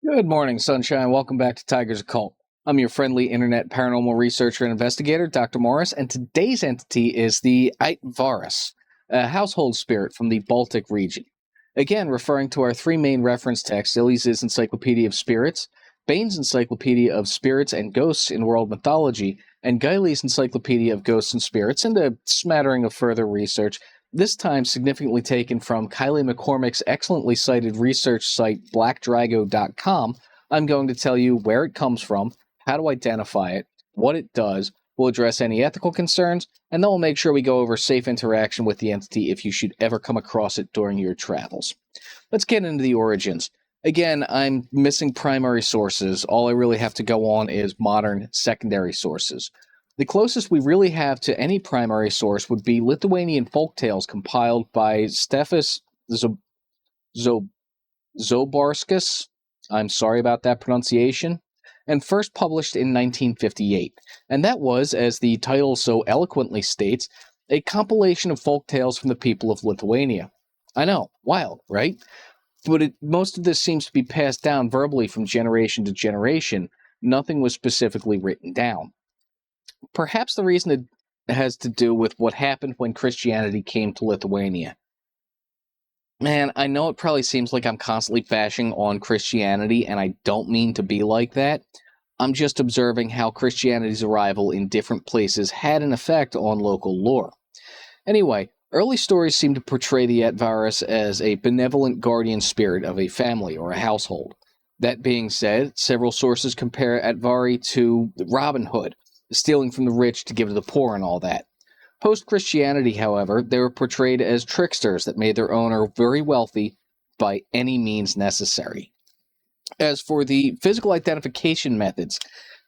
Good morning, sunshine. Welcome back to Tiger's Occult. I'm your friendly internet paranormal researcher and investigator, Dr. Morris, and today's entity is the Aitvaras, a household spirit from the Baltic region. Again, referring to our three main reference texts, Illy's Encyclopedia of Spirits, Bain's Encyclopedia of Spirits and Ghosts in World Mythology, and Guiley's Encyclopedia of Ghosts and Spirits, and a smattering of further research, this time significantly taken from Kylie McCormick's excellently cited research site blackdrago.com. I'm going to tell you where it comes from, how to identify it, what it does, we'll address any ethical concerns, and then we'll make sure we go over safe interaction with the entity if you should ever come across it during your travels. Let's get into the origins. Again, I'm missing primary sources. All I really have to go on is modern secondary sources. The closest we really have to any primary source would be Lithuanian folktales compiled by Stefas Zobarskas. I'm sorry about that pronunciation. And first published in 1958. And that was, as the title so eloquently states, a compilation of folktales from the people of Lithuania. I know, wild, right? But most of this seems to be passed down verbally from generation to generation. Nothing was specifically written down. Perhaps the reason it has to do with what happened when Christianity came to Lithuania. Man, I know it probably seems like I'm constantly bashing on Christianity, and I don't mean to be like that. I'm just observing how Christianity's arrival in different places had an effect on local lore. Anyway, early stories seem to portray the Aitvaras as a benevolent guardian spirit of a family or a household. That being said, several sources compare Aitvari to Robin Hood, stealing from the rich to give to the poor and all that. Post-Christianity, however, they were portrayed as tricksters that made their owner very wealthy by any means necessary. As for the physical identification methods,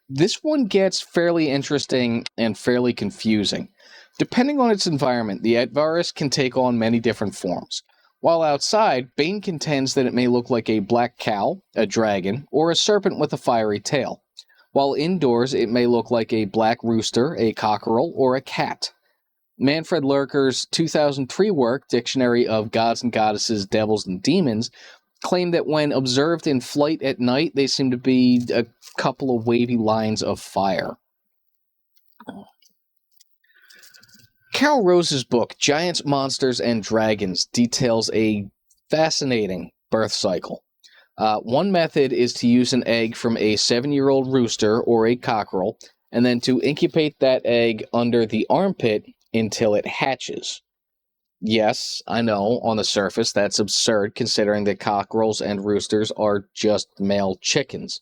this one gets fairly interesting and fairly confusing. Depending on its environment, the Aitvaras can take on many different forms. While outside, Bain contends that it may look like a black cow, a dragon, or a serpent with a fiery tail. While indoors, it may look like a black rooster, a cockerel, or a cat. Manfred Lurker's 2003 work, Dictionary of Gods and Goddesses, Devils and Demons, claimed that when observed in flight at night, they seem to be a couple of wavy lines of fire. Carol Rose's book, Giants, Monsters, and Dragons, details a fascinating birth cycle. One method is to use an egg from a 7-year-old rooster or a cockerel, and then to incubate that egg under the armpit until it hatches. Yes, I know, on the surface that's absurd considering that cockerels and roosters are just male chickens.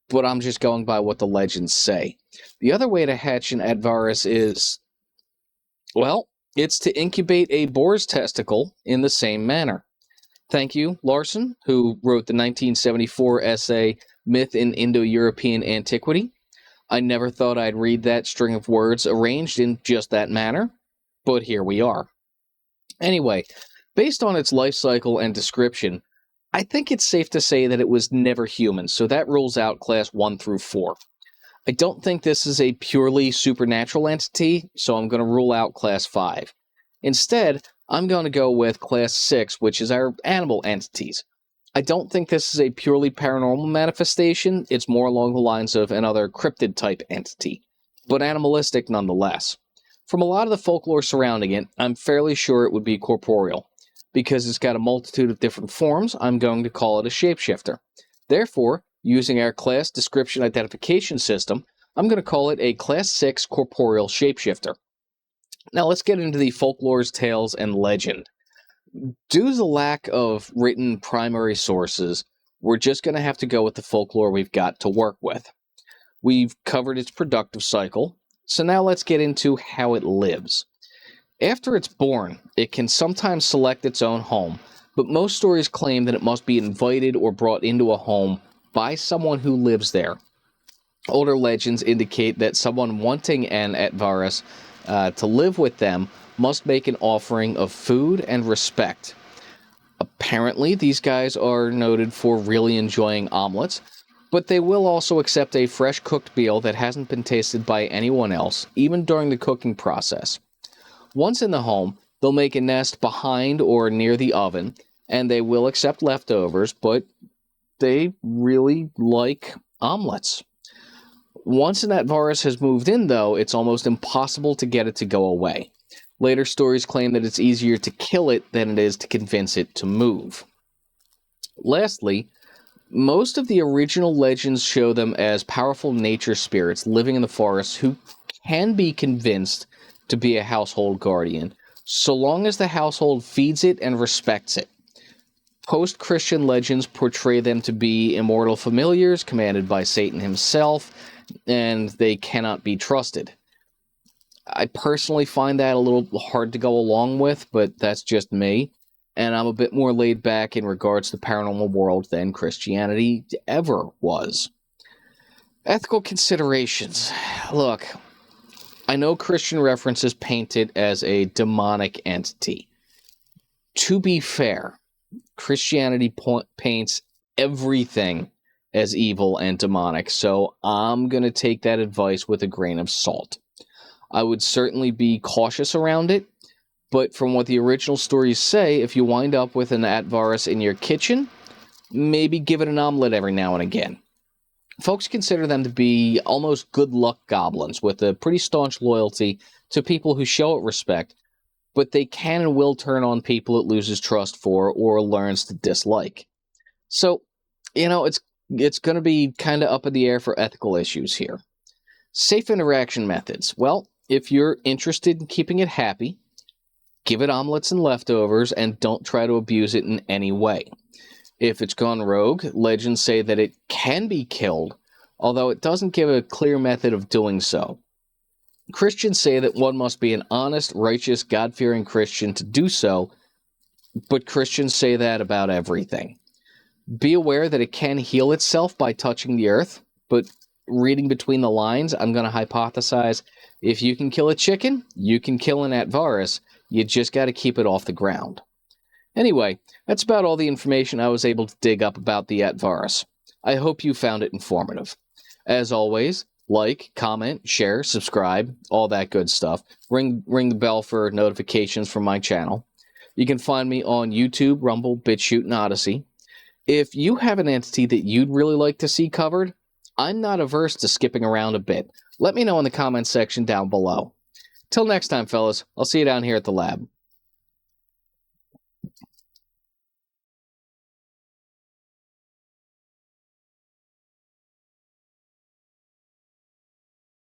But I'm just going by what the legends say. The other way to hatch an Aitvaras is, well, it's to incubate a boar's testicle in the same manner. Thank you, Larson, who wrote the 1974 essay, Myth in Indo-European Antiquity. I never thought I'd read that string of words arranged in just that manner, but here we are. Anyway, based on its life cycle and description, I think it's safe to say that it was never human, so that rules out class 1 through 4. I don't think this is a purely supernatural entity, so I'm going to rule out class 5. Instead, I'm going to go with class 6, which is our animal entities. I don't think this is a purely paranormal manifestation. It's more along the lines of another cryptid-type entity, but animalistic nonetheless. From a lot of the folklore surrounding it, I'm fairly sure it would be corporeal. Because it's got a multitude of different forms, I'm going to call it a shapeshifter. Therefore, using our class description identification system, I'm going to call it a class 6 corporeal shapeshifter. Now let's get into the folklore's tales and legend. Due to the lack of written primary sources, we're just going to have to go with the folklore we've got to work with. We've covered its productive cycle, so now let's get into how it lives. After it's born, it can sometimes select its own home, but most stories claim that it must be invited or brought into a home by someone who lives there. Older legends indicate that someone wanting an Aitvaras to live with them must make an offering of food and respect. Apparently, these guys are noted for really enjoying omelets, but they will also accept a fresh cooked meal that hasn't been tasted by anyone else, even during the cooking process. Once in the home, they'll make a nest behind or near the oven, and they will accept leftovers, but they really like omelets. Once an Aitvaras has moved in, though, it's almost impossible to get it to go away. Later stories claim that it's easier to kill it than it is to convince it to move. Lastly, most of the original legends show them as powerful nature spirits living in the forest who can be convinced to be a household guardian, so long as the household feeds it and respects it. Post-Christian legends portray them to be immortal familiars commanded by Satan himself, and they cannot be trusted. I personally find that a little hard to go along with, but that's just me, and I'm a bit more laid back in regards to the paranormal world than Christianity ever was. Ethical considerations. Look, I know Christian references paint it as a demonic entity. To be fair, Christianity paints everything as evil and demonic, so I'm going to take that advice with a grain of salt. I would certainly be cautious around it, but from what the original stories say, if you wind up with an Aitvaras in your kitchen, maybe give it an omelet every now and again. Folks consider them to be almost good luck goblins with a pretty staunch loyalty to people who show it respect, but they can and will turn on people it loses trust for or learns to dislike. So, it's going to be kind of up in the air for ethical issues here. Safe interaction methods. Well, if you're interested in keeping it happy, give it omelets and leftovers and don't try to abuse it in any way. If it's gone rogue, legends say that it can be killed, although it doesn't give a clear method of doing so. Christians say that one must be an honest, righteous, God-fearing Christian to do so, but Christians say that about everything. Be aware that it can heal itself by touching the earth, but reading between the lines, I'm going to hypothesize if you can kill a chicken, you can kill an Aitvaras. You just got to keep it off the ground. Anyway, that's about all the information I was able to dig up about the Aitvaras. I hope you found it informative. As always, like, comment, share, subscribe, all that good stuff. Ring the bell for notifications from my channel. You can find me on YouTube, Rumble, BitChute, and Odyssey. If you have an entity that you'd really like to see covered, I'm not averse to skipping around a bit. Let me know in the comments section down below. Till next time, fellas, I'll see you down here at the lab.